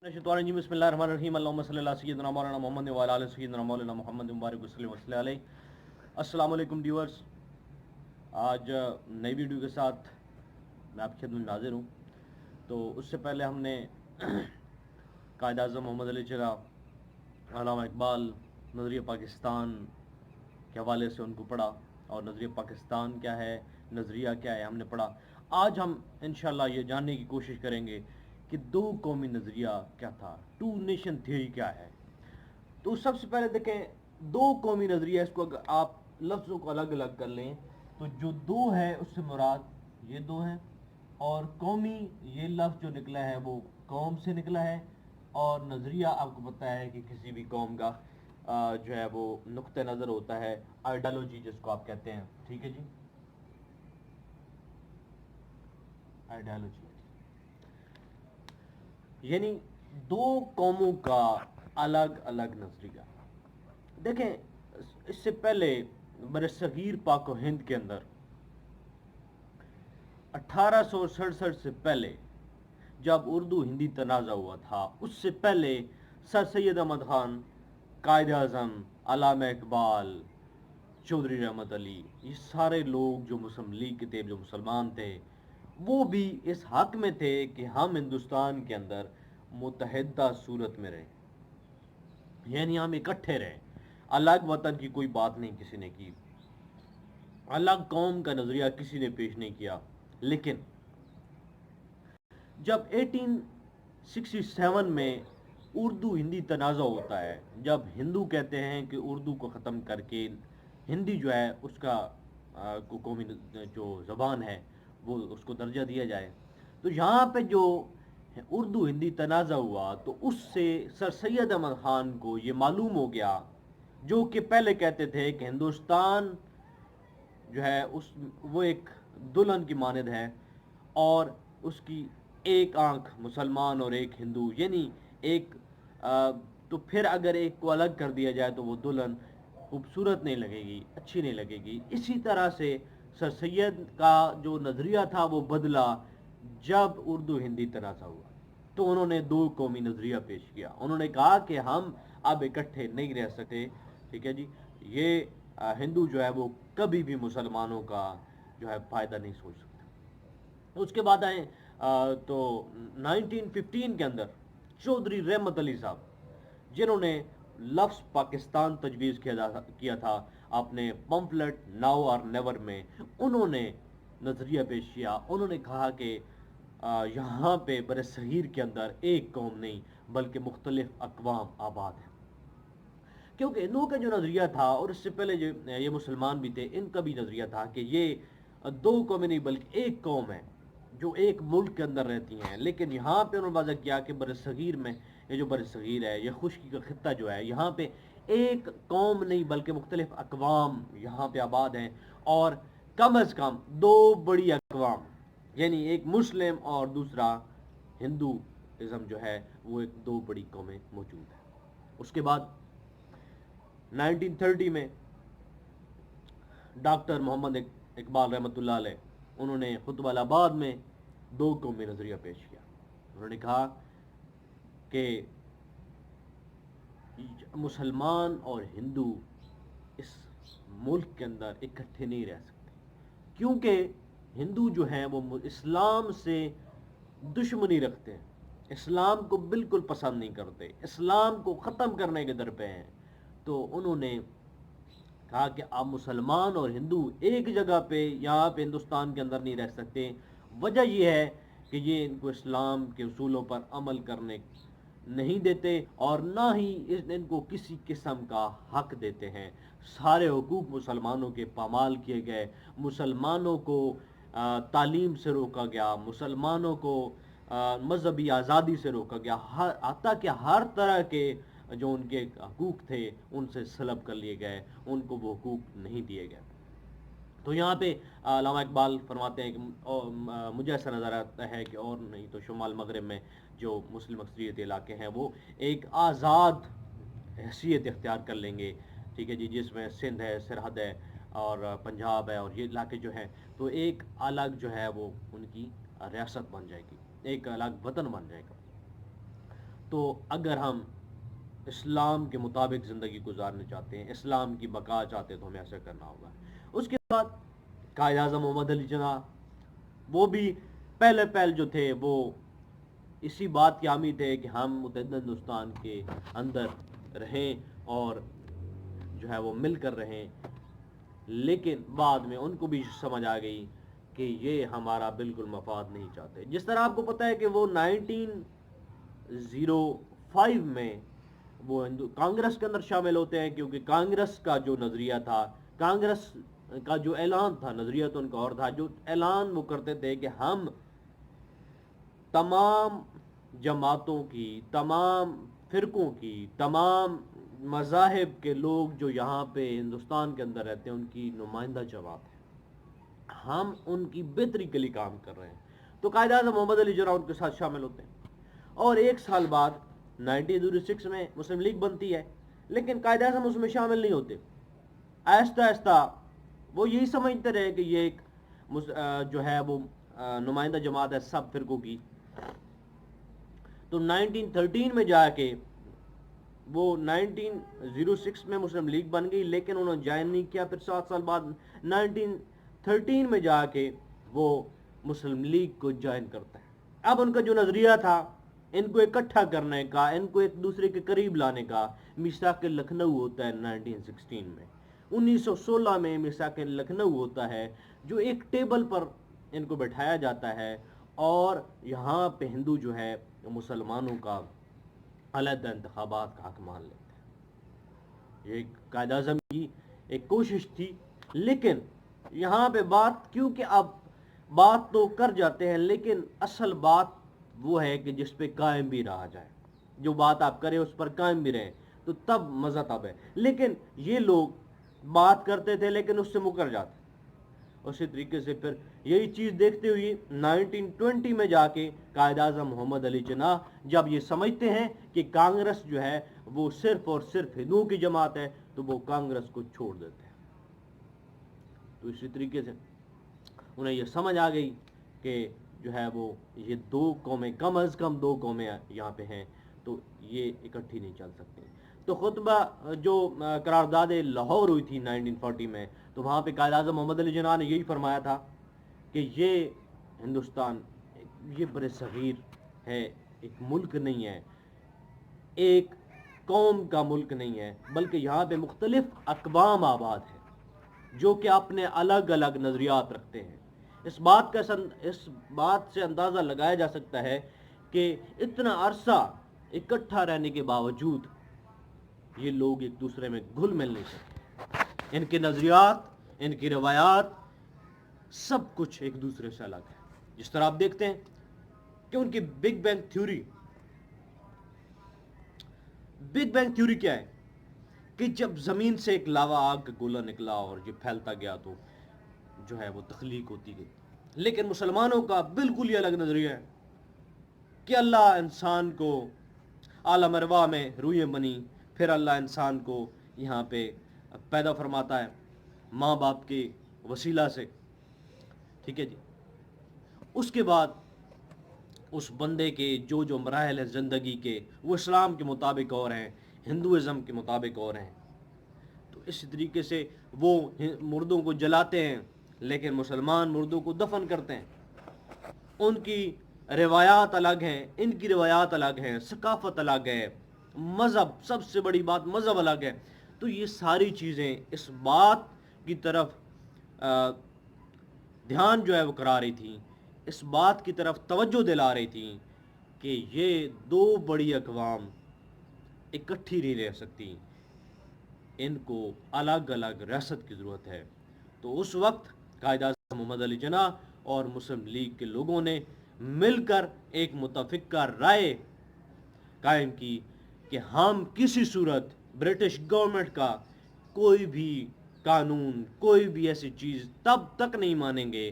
बिस्मिल्लाहिर्रहमानिर्रहीम अल्लाहुम्मा सल्ली अला सय्यिदिना मौलाना मुहम्मद व अला आलि सय्यिदिना मौलाना मुहम्मद मुबारक वसल्लम अलैहि। अस्सलाम वालेकुम व्यूअर्स, आज नई वीडियो के साथ मैं आपकी खिदमत में हाजिर हूँ। तो उससे पहले हमने कायद आज़म मोहम्मद अली जिन्ना, अल्लामा इकबाल, नज़रिया पाकिस्तान के हवाले से उनको पढ़ा और नज़रिया पाकिस्तान क्या है, नज़रिया क्या है, हमने पढ़ा। आज हम इंशाअल्लाह ये जानने की कोशिश करेंगे कि दो कौमी नज़रिया क्या था, टू नेशन थियरी क्या है। तो सबसे पहले देखें, दो कौमी नज़रिया, इसको अगर आप लफ्ज़ों को अलग अलग कर लें तो जो दो है उससे मुराद ये दो हैं, और कौमी ये लफ्ज़ जो निकला है वो कौम से निकला है, और नज़रिया आपको पता है कि किसी भी कौम का जो है वो नुक्ते नज़र होता है, आइडियोलॉजी जिसको आप कहते हैं। ठीक है जी, आइडियोलॉजी यानी दो कौमों का अलग अलग नज़रिया। देखें, इससे पहले बरसगीर पाक व हिंद के अंदर 1867 से पहले जब उर्दू हिंदी तनाज़ा हुआ था, उससे पहले सर सैयद अहमद खान, कायद आज़म, अल्लामा इकबाल, चौधरी रहमत अली, ये सारे लोग जो मुस्लिम लीग के थे, जो मुसलमान थे, वो भी इस हक में थे कि हम हिंदुस्तान के अंदर मुतहदा सूरत में रहें, यानी हम इकट्ठे रहें। अलग वतन की कोई बात नहीं किसी ने की, अलग कौम का नज़रिया किसी ने पेश नहीं किया। लेकिन जब 1867 में उर्दू हिंदी तनाज़ा होता है, जब हिंदू कहते हैं कि उर्दू को ख़त्म करके हिंदी जो है उसका को कौमी जो ज़बान है वो उसको दर्जा दिया जाए, तो यहाँ पे जो उर्दू हिंदी तनाज़ा हुआ तो उससे सर सैयद अहमद ख़ान को ये मालूम हो गया, जो कि पहले कहते थे कि हिंदुस्तान जो है उस वो एक दुल्हन की मानद है, और उसकी एक आंख मुसलमान और एक हिंदू, यानी एक तो फिर अगर एक को अलग कर दिया जाए तो वो दुल्हन खूबसूरत नहीं लगेगी, अच्छी नहीं लगेगी। इसी तरह से सर सैयद का जो नज़रिया था वो बदला जब उर्दू हिंदी तनाज़ा हुआ। तो उन्होंने दो कौमी नज़रिया पेश किया। उन्होंने कहा कि हम अब इकट्ठे नहीं रह सकते। ठीक है जी, ये हिंदू जो है वो कभी भी मुसलमानों का जो है फ़ायदा नहीं सोच सकते। उसके बाद आए तो 1915 के अंदर चौधरी रहमत अली साहब, जिन्होंने लफ्ज़ पाकिस्तान तजवीज़ किया था अपने पम्फलेट नाउ और नेवर में, उन्होंने नज़रिया पेश किया। उन्होंने कहा कि यहाँ पे बरसगीर के अंदर एक कौम नहीं बल्कि मुख्तलिफ अक़वाम आबाद हैं। क्योंकि हिंदुओं का जो नज़रिया था, और इससे पहले जो ये मुसलमान भी थे, इनका भी नज़रिया था कि ये दो कौमें नहीं बल्कि एक कौम है जो एक मुल्क के अंदर रहती हैं। लेकिन यहाँ पे उन्होंने वाज़ह किया कि बरसगीर में, ये जो बरसगीर है, ये खुशकी का खित्ता जो है, यहाँ पे एक कौम नहीं बल्कि मुख्तलिफ अक़वाम यहाँ पे आबाद हैं, और कम अज़ कम दो बड़ी अक़वाम, यानी एक मुस्लिम और दूसरा हिंदूइज़म जो है वो एक दो बड़ी कौमें मौजूद हैं। उसके बाद 1930 में डॉक्टर मोहम्मद इकबाल रहमतुल्लाह अलैह, उन्होंने खुतबालाबाद में दो कौमी नज़रिया पेश किया। उन्होंने कहा कि मुसलमान और हिंदू इस मुल्क के अंदर इकट्ठे नहीं रह सकते, क्योंकि हिंदू जो हैं वो इस्लाम से दुश्मनी रखते हैं, इस्लाम को बिल्कुल पसंद नहीं करते, इस्लाम को ख़त्म करने के दर पे हैं। तो उन्होंने कहा कि आप मुसलमान और हिंदू एक जगह पे यहाँ पे हिंदुस्तान के अंदर नहीं रह सकते। वजह यह है कि ये इनको इस्लाम के उसूलों पर अमल करने नहीं देते, और ना ही इनको किसी किस्म का हक देते हैं। सारे हुकूक मुसलमानों के पामाल किए गए, मुसलमानों को तालीम से रोका गया, मुसलमानों को मजहबी आज़ादी से रोका गया, हत्ता कि हर तरह के जो उनके हकूक़ थे उनसे सलब कर लिए गए, उनको वो हकूक़ नहीं दिए गए। तो यहाँ पे अल्लामा इकबाल फरमाते हैं कि मुझे ऐसा नज़र आता है कि और नहीं तो शुमाल मगरब में जो मुस्लिम अक्सरियत इलाके हैं वो एक आज़ाद हैसियत इख्तियार कर लेंगे। ठीक है जी, जिसमें सिंध है, सरहद है, और पंजाब है, और ये इलाके जो हैं, तो एक अलग जो है वो उनकी रियासत बन जाएगी, एक अलग वतन बन जाएगा। تو اگر ہم اسلام کے مطابق زندگی گزارنا چاہتے ہیں، اسلام کی بقا چاہتے ہیں، تو ہمیں ایسا کرنا ہوگا۔ اس کے بعد قائد اعظم محمد علی جناح، وہ بھی پہلے جو تھے وہ اسی بات کے حامی تھے کہ ہم متحدہ ہندوستان کے اندر رہیں اور جو ہے وہ مل کر رہیں، لیکن بعد میں ان کو بھی سمجھ آ گئی کہ یہ ہمارا بالکل مفاد نہیں چاہتے۔ جس طرح آپ کو پتہ ہے کہ وہ 1905 میں وہ کانگریس کے اندر شامل ہوتے ہیں، کیونکہ کانگریس کا جو نظریہ تھا، کانگریس کا جو اعلان تھا، نظریہ تو ان کا اور تھا، جو اعلان وہ کرتے تھے کہ ہم تمام جماعتوں کی، تمام فرقوں کی، تمام مذاہب کے لوگ جو یہاں پہ ہندوستان کے اندر رہتے ہیں ان کی نمائندہ جماعت ہے، ہم ان کی بہتری کے لیے کام کر رہے ہیں۔ تو قائد اعظم محمد علی جناح ان کے ساتھ شامل ہوتے ہیں، اور ایک سال بعد 1906 میں مسلم لیگ بنتی ہے، لیکن قائد اعظم اس میں شامل نہیں ہوتے۔ آہستہ آہستہ وہ یہی سمجھتے رہے کہ یہ ایک جو ہے وہ نمائندہ جماعت ہے سب فرقوں کی۔ تو 1913 میں جا کے وہ 1906 میں مسلم لیگ بن گئی، لیکن انہوں نے جوائن نہیں کیا۔ پھر 7 سال بعد 1913 میں جا کے وہ مسلم لیگ کو جوائن کرتا ہے۔ اب ان کا جو نظریہ تھا ان کو اکٹھا کرنے کا، ان کو ایک دوسرے کے قریب لانے کا، میثاق لکھنؤ ہوتا ہے 1916 میں۔ 1916 میں میثاق لکھنؤ ہوتا ہے، جو ایک ٹیبل پر ان کو بٹھایا جاتا ہے، اور یہاں پہ ہندو جو ہے مسلمانوں کا علیحدہ انتخابات کا حق مان لیتے ہیں۔ یہ قائد اعظم کی ایک کوشش تھی، لیکن یہاں پہ بات، کیونکہ اب بات تو کر جاتے ہیں، لیکن اصل بات وہ ہے کہ جس پہ قائم بھی رہا جائے، جو بات آپ کریں اس پر قائم بھی رہیں، تو تب مزہ تب ہے۔ لیکن یہ لوگ بات کرتے تھے لیکن اس سے مکر جاتے۔ اسی طریقے سے پھر یہی چیز دیکھتے ہوئے 1920 میں جا کے قائد اعظم محمد علی جناح جب یہ سمجھتے ہیں کہ کانگریس جو ہے وہ صرف اور صرف ہندوؤں کی جماعت ہے، تو وہ کانگریس کو چھوڑ دیتے ہیں۔ تو اسی طریقے سے انہیں یہ سمجھ آ گئی کہ جو ہے وہ یہ دو قومیں، کم از کم دو قومیں یہاں پہ ہیں، تو یہ اکٹھی نہیں چل سکتی۔ تو خطبہ جو قرارداد لاہور ہوئی تھی 1940 میں، تو وہاں پہ قائد اعظم محمد علی جناح نے یہی فرمایا تھا کہ یہ ہندوستان یہ بر صغیر ہے، ایک ملک نہیں ہے، ایک قوم کا ملک نہیں ہے، بلکہ یہاں پہ مختلف اقوام آباد ہیں جو کہ اپنے الگ الگ نظریات رکھتے ہیں۔ اس بات سے اندازہ لگایا جا سکتا ہے کہ اتنا عرصہ اکٹھا رہنے کے باوجود یہ لوگ ایک دوسرے میں گھل مل نہیں سکتے۔ ان کے نظریات، ان کی روایات، سب کچھ ایک دوسرے سے الگ ہے۔ جس طرح آپ دیکھتے ہیں کہ ان کی بگ بینگ تھیوری کیا ہے کہ جب زمین سے ایک لاوا آگ کا گولہ نکلا اور یہ پھیلتا گیا تو جو ہے وہ تخلیق ہوتی گئی۔ لیکن مسلمانوں کا بالکل ہی الگ نظریہ ہے کہ اللہ انسان کو عالم ارواح میں روحیں بنی، پھر اللہ انسان کو یہاں پہ پیدا فرماتا ہے ماں باپ کے وسیلہ سے، ٹھیک ہے جی۔ اس کے بعد اس بندے کے جو مراحل ہیں زندگی کے، وہ اسلام کے مطابق اور ہیں، ہندوازم کے مطابق اور ہیں۔ تو اسی طریقے سے وہ مردوں کو جلاتے ہیں، لیکن مسلمان مردوں کو دفن کرتے ہیں۔ ان کی روایات الگ ہیں، ان کی روایات الگ ہیں، ثقافت الگ ہے، مذہب، سب سے بڑی بات مذہب الگ ہے۔ تو یہ ساری چیزیں اس بات کی طرف دھیان جو ہے وہ کرا رہی تھی، اس بات کی طرف توجہ دلا رہی تھی کہ یہ دو بڑی اقوام اکٹھی نہیں رہ سکتی، ان کو الگ الگ ریاست کی ضرورت ہے۔ تو اس وقت قائد اعظم محمد علی جناح اور مسلم لیگ کے لوگوں نے مل کر ایک متفقہ رائے قائم کی کہ ہم کسی صورت برٹش گورنمنٹ کا کوئی بھی قانون، کوئی بھی ایسی چیز تب تک نہیں مانیں گے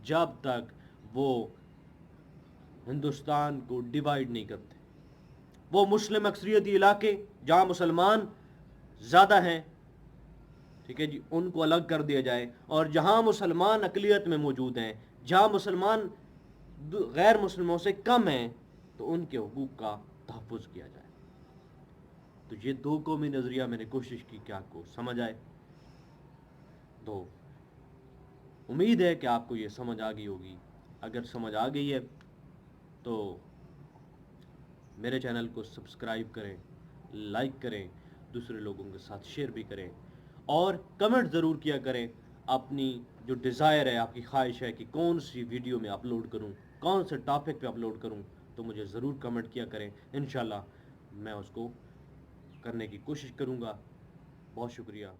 جب تک وہ ہندوستان کو ڈیوائیڈ نہیں کرتے۔ وہ مسلم اکثریتی علاقے جہاں مسلمان زیادہ ہیں، ٹھیک ہے جی، ان کو الگ کر دیا جائے، اور جہاں مسلمان اقلیت میں موجود ہیں، جہاں مسلمان غیر مسلموں سے کم ہیں، تو ان کے حقوق کا तहफ़्फ़ुज़ किया जाए। तो ये दो कौमी नज़रिया मैंने कोशिश की कि आपको समझ आए। तो उम्मीद है कि आपको ये समझ आ गई होगी। अगर समझ आ गई है तो मेरे चैनल को सब्सक्राइब करें, लाइक करें, दूसरे लोगों के साथ शेयर भी करें और कमेंट ज़रूर किया करें। अपनी जो डिज़ायर है, आपकी ख्वाहिश है कि कौन सी वीडियो मैं अपलोड करूं, कौन से टॉपिक पे अपलोड करूं, तो मुझे ज़रूर कमेंट किया करें। इंशाल्लाह मैं उसको करने की कोशिश करूंगा। बहुत शुक्रिया।